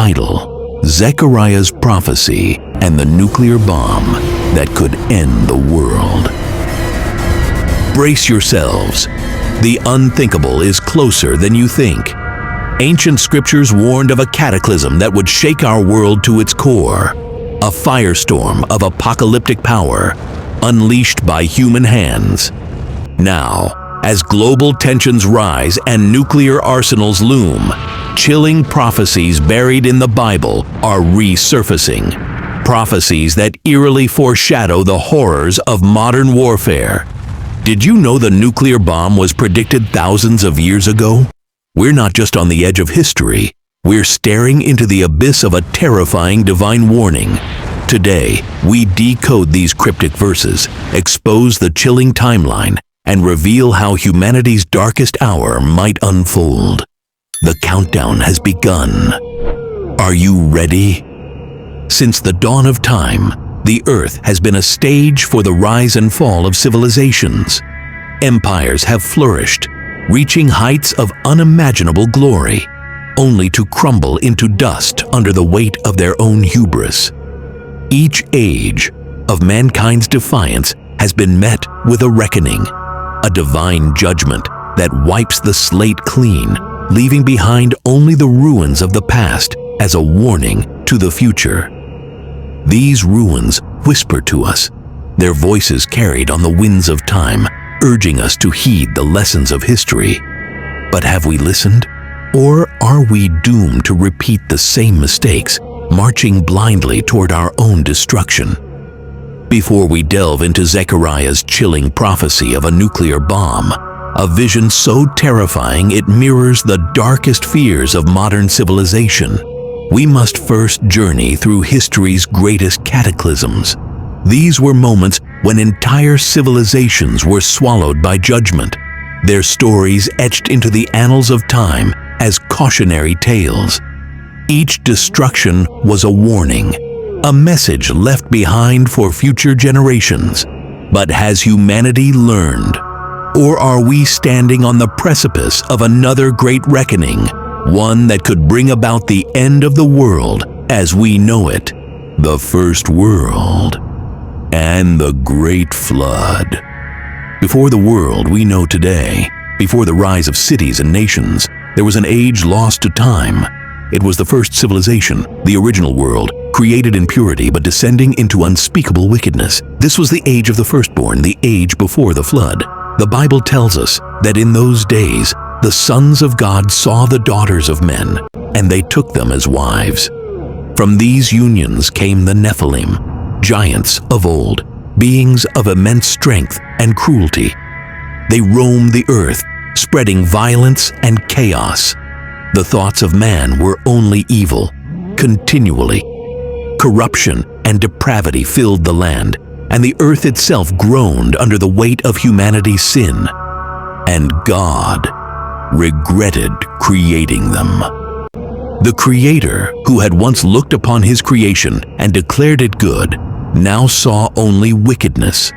title, Zechariah's Prophecy and the Nuclear Bomb That Could End the World. Brace yourselves. The unthinkable is closer than you think. Ancient scriptures warned of a cataclysm that would shake our world to its core, a firestorm of apocalyptic power unleashed by human hands. Now, as global tensions rise and nuclear arsenals loom, chilling prophecies buried in the Bible are resurfacing. Prophecies that eerily foreshadow the horrors of modern warfare. Did you know the nuclear bomb was predicted thousands of years ago? We're not just on the edge of history, we're staring into the abyss of a terrifying divine warning. Today, we decode these cryptic verses, expose the chilling timeline, and reveal how humanity's darkest hour might unfold. The countdown has begun. Are you ready? Since the dawn of time, the Earth has been a stage for the rise and fall of civilizations. Empires have flourished, reaching heights of unimaginable glory, only to crumble into dust under the weight of their own hubris. Each age of mankind's defiance has been met with a reckoning, a divine judgment that wipes the slate clean, leaving behind only the ruins of the past as a warning to the future. These ruins whisper to us, their voices carried on the winds of time, urging us to heed the lessons of history. But have we listened? Or are we doomed to repeat the same mistakes, marching blindly toward our own destruction? Before we delve into Zechariah's chilling prophecy of a nuclear bomb, a vision so terrifying it mirrors the darkest fears of modern civilization, we must first journey through history's greatest cataclysms. These were moments when entire civilizations were swallowed by judgment, their stories etched into the annals of time as cautionary tales. Each destruction was a warning, a message left behind for future generations. But has humanity learned? Or are we standing on the precipice of another great reckoning, one that could bring about the end of the world as we know it, the First World, and the Great Flood? Before the world we know today, before the rise of cities and nations, there was an age lost to time. It was the first civilization, the original world, created in purity but descending into unspeakable wickedness. This was the age of the firstborn, the age before the flood. The Bible tells us that in those days, the sons of God saw the daughters of men, and they took them as wives. From these unions came the Nephilim, giants of old, beings of immense strength and cruelty. They roamed the earth, spreading violence and chaos. The thoughts of man were only evil, continually. Corruption and depravity filled the land, and the earth itself groaned under the weight of humanity's sin. And God regretted creating them. The Creator, who had once looked upon His creation and declared it good, now saw only wickedness.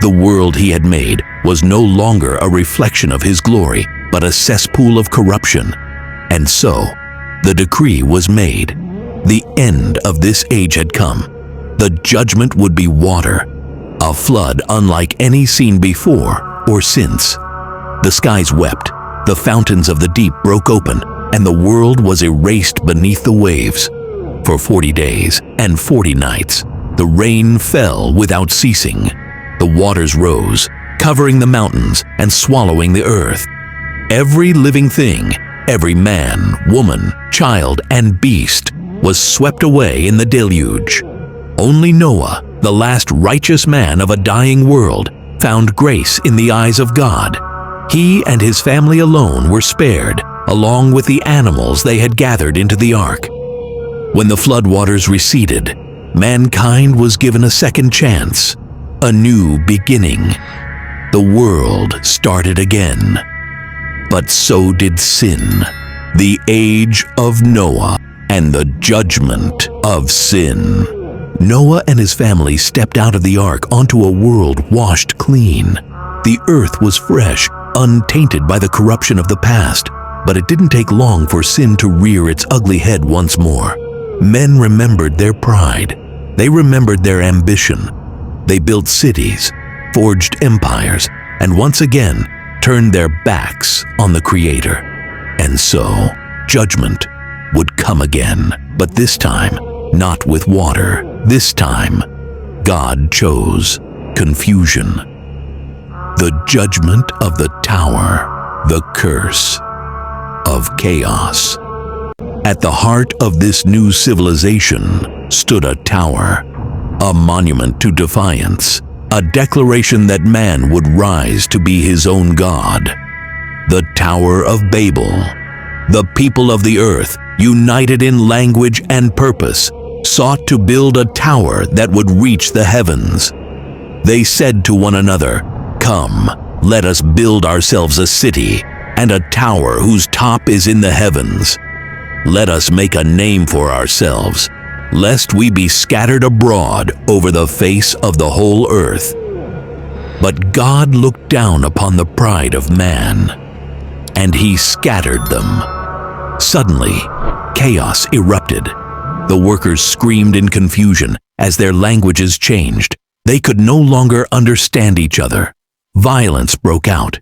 The world He had made was no longer a reflection of His glory, but a cesspool of corruption. And so, the decree was made. The end of this age had come. The judgment would be water, a flood unlike any seen before or since. The skies wept, the fountains of the deep broke open, and the world was erased beneath the waves. For 40 days and 40 nights, the rain fell without ceasing. The waters rose, covering the mountains and swallowing the earth. Every living thing, every man, woman, child, and beast was swept away in the deluge. Only Noah, the last righteous man of a dying world, found grace in the eyes of God. He and his family alone were spared, along with the animals they had gathered into the ark. When the floodwaters receded, mankind was given a second chance, a new beginning. The world started again. But so did sin, the age of Noah, and the judgment of sin. Noah and his family stepped out of the ark onto a world washed clean. The earth was fresh, untainted by the corruption of the past. But it didn't take long for sin to rear its ugly head once more. Men remembered their pride. They remembered their ambition. They built cities, forged empires, and once again turned their backs on the Creator. And so, judgment would come again, but this time, not with water. This time, God chose confusion. The judgment of the tower, the curse of chaos. At the heart of this new civilization stood a tower, a monument to defiance, a declaration that man would rise to be his own God. The Tower of Babel. The people of the earth, united in language and purpose, sought to build a tower that would reach the heavens. They said to one another, "Come, let us build ourselves a city and a tower whose top is in the heavens. Let us make a name for ourselves, lest we be scattered abroad over the face of the whole earth." But God looked down upon the pride of man, and He scattered them. Suddenly, chaos erupted. The workers screamed in confusion as their languages changed. They could no longer understand each other. Violence broke out.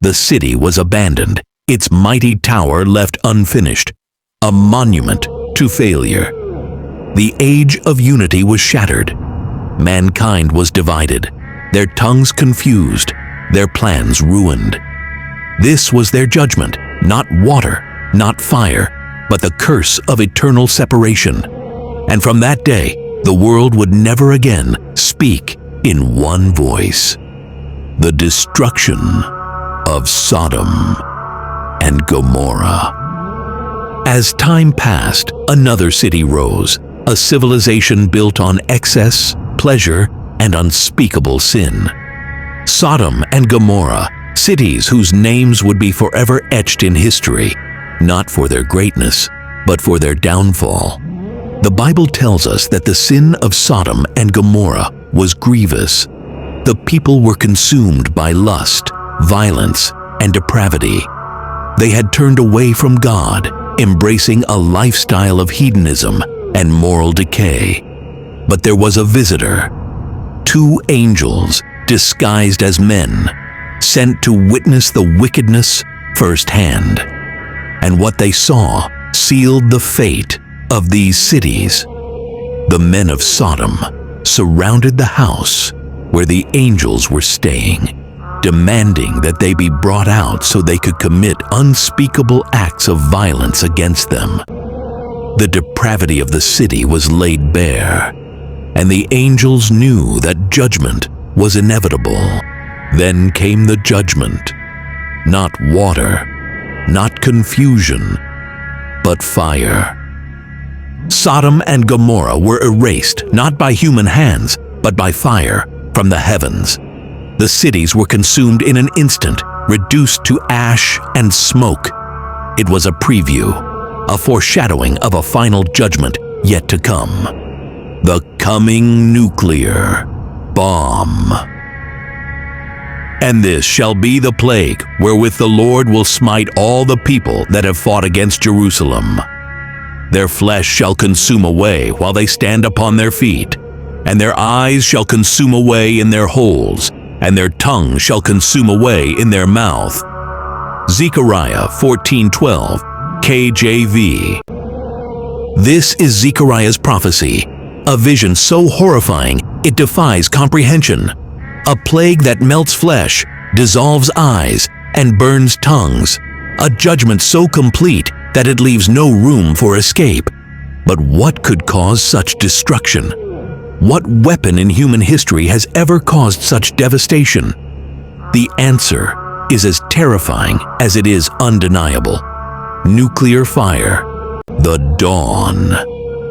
The city was abandoned, its mighty tower left unfinished, a monument to failure. The age of unity was shattered. Mankind was divided, their tongues confused, their plans ruined. This was their judgment, not water, not fire, but the curse of eternal separation. And from that day, the world would never again speak in one voice. The destruction of Sodom and Gomorrah. As time passed, another city rose, a civilization built on excess, pleasure, and unspeakable sin. Sodom and Gomorrah, cities whose names would be forever etched in history, not for their greatness, but for their downfall. The Bible tells us that the sin of Sodom and Gomorrah was grievous. The people were consumed by lust, violence, and depravity. They had turned away from God, embracing a lifestyle of hedonism and moral decay. But there was a visitor, two angels disguised as men, sent to witness the wickedness firsthand. And what they saw sealed the fate of these cities. The men of Sodom surrounded the house where the angels were staying, demanding that they be brought out so they could commit unspeakable acts of violence against them. The depravity of the city was laid bare, and the angels knew that judgment was inevitable. Then came the judgment, not water, not confusion, but fire. Sodom and Gomorrah were erased not by human hands, but by fire from the heavens. The cities were consumed in an instant, reduced to ash and smoke. It was a preview, a foreshadowing of a final judgment yet to come. The coming nuclear bomb. And this shall be the plague wherewith the Lord will smite all the people that have fought against Jerusalem. Their flesh shall consume away while they stand upon their feet, and their eyes shall consume away in their holes, and their tongue shall consume away in their mouth. Zechariah 14:12, KJV. This is Zechariah's prophecy, a vision so horrifying it defies comprehension. A plague that melts flesh, dissolves eyes, and burns tongues. A judgment so complete that it leaves no room for escape. But what could cause such destruction? What weapon in human history has ever caused such devastation? The answer is as terrifying as it is undeniable. Nuclear fire. The dawn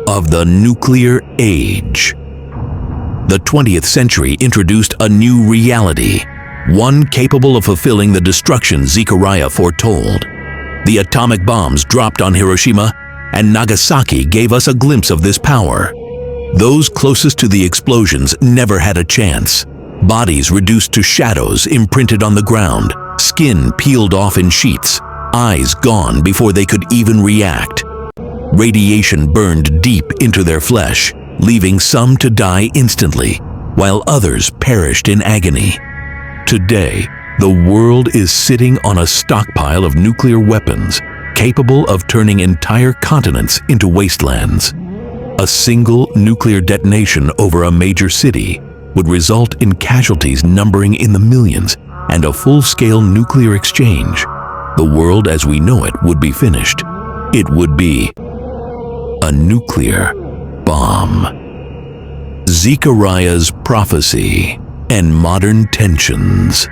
of the nuclear age. The 20th century introduced a new reality, one capable of fulfilling the destruction Zechariah foretold. The atomic bombs dropped on Hiroshima and Nagasaki gave us a glimpse of this power. Those closest to the explosions never had a chance. Bodies reduced to shadows imprinted on the ground, skin peeled off in sheets, eyes gone before they could even react. Radiation burned deep into their flesh, leaving some to die instantly, while others perished in agony. Today, the world is sitting on a stockpile of nuclear weapons capable of turning entire continents into wastelands. A single nuclear detonation over a major city would result in casualties numbering in the millions, and a full-scale nuclear exchange. The world as we know it would be finished. It would be a nuclear bomb. Zechariah's prophecy and modern tensions.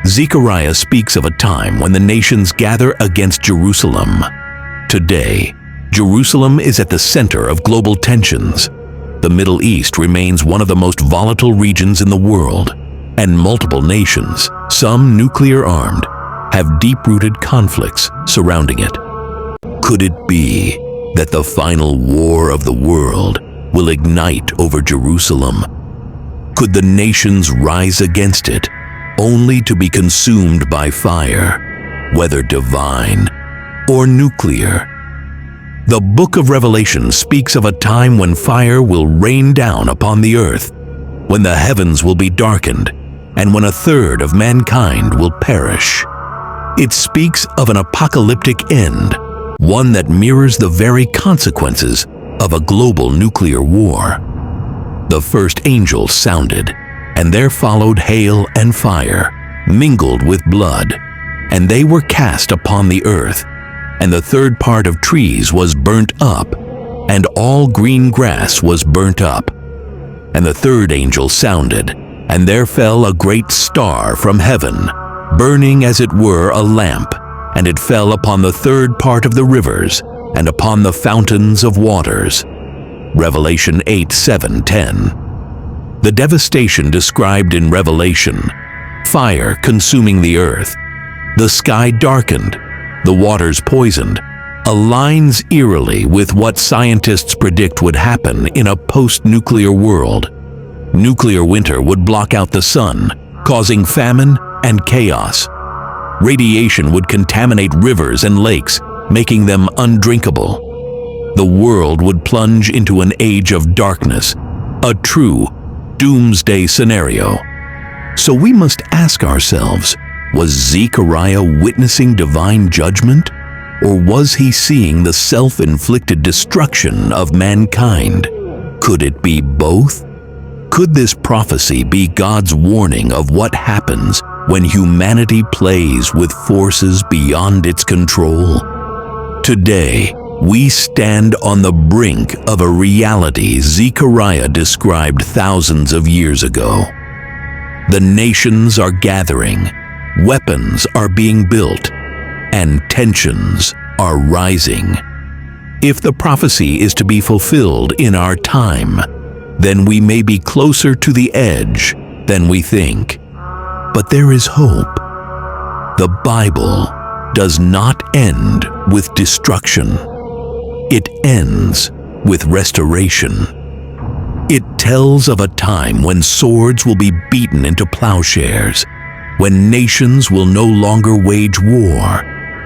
Zechariah speaks of a time when the nations gather against Jerusalem. Today, Jerusalem is at the center of global tensions. The Middle East remains one of the most volatile regions in the world, and multiple nations, some nuclear-armed, have deep-rooted conflicts surrounding it. Could it be that the final war of the world will ignite over Jerusalem? Could the nations rise against it, only to be consumed by fire, whether divine or nuclear? The book of Revelation speaks of a time when fire will rain down upon the earth, when the heavens will be darkened, and when a third of mankind will perish. It speaks of an apocalyptic end, one that mirrors the very consequences of a global nuclear war. The first angel sounded, and there followed hail and fire, mingled with blood, and they were cast upon the earth, and the third part of trees was burnt up, and all green grass was burnt up. And the third angel sounded, and there fell a great star from heaven, burning as it were a lamp, and it fell upon the third part of the rivers, and upon the fountains of waters. Revelation 8:7-10. The devastation described in Revelation: fire consuming the earth, the sky darkened, the waters poisoned, aligns eerily with what scientists predict would happen in a post-nuclear world. Nuclear winter would block out the sun, causing famine and chaos. Radiation would contaminate rivers and lakes, making them undrinkable. The world would plunge into an age of darkness, a true doomsday scenario. So we must ask ourselves, was Zechariah witnessing divine judgment, or was he seeing the self-inflicted destruction of mankind? Could it be both? Could this prophecy be God's warning of what happens when humanity plays with forces beyond its control? Today, we stand on the brink of a reality Zechariah described thousands of years ago. The nations are gathering, weapons are being built, and tensions are rising. If the prophecy is to be fulfilled in our time, then we may be closer to the edge than we think. But there is hope. The Bible does not end with destruction. It ends with restoration. It tells of a time when swords will be beaten into plowshares, when nations will no longer wage war,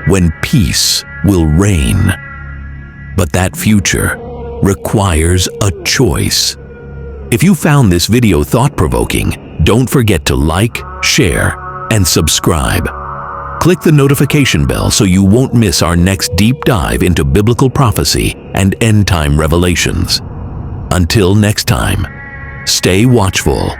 when peace will reign. But that future requires a choice. If you found this video thought-provoking, don't forget to like, share, and subscribe. Click the notification bell so you won't miss our next deep dive into biblical prophecy and end-time revelations. Until next time, stay watchful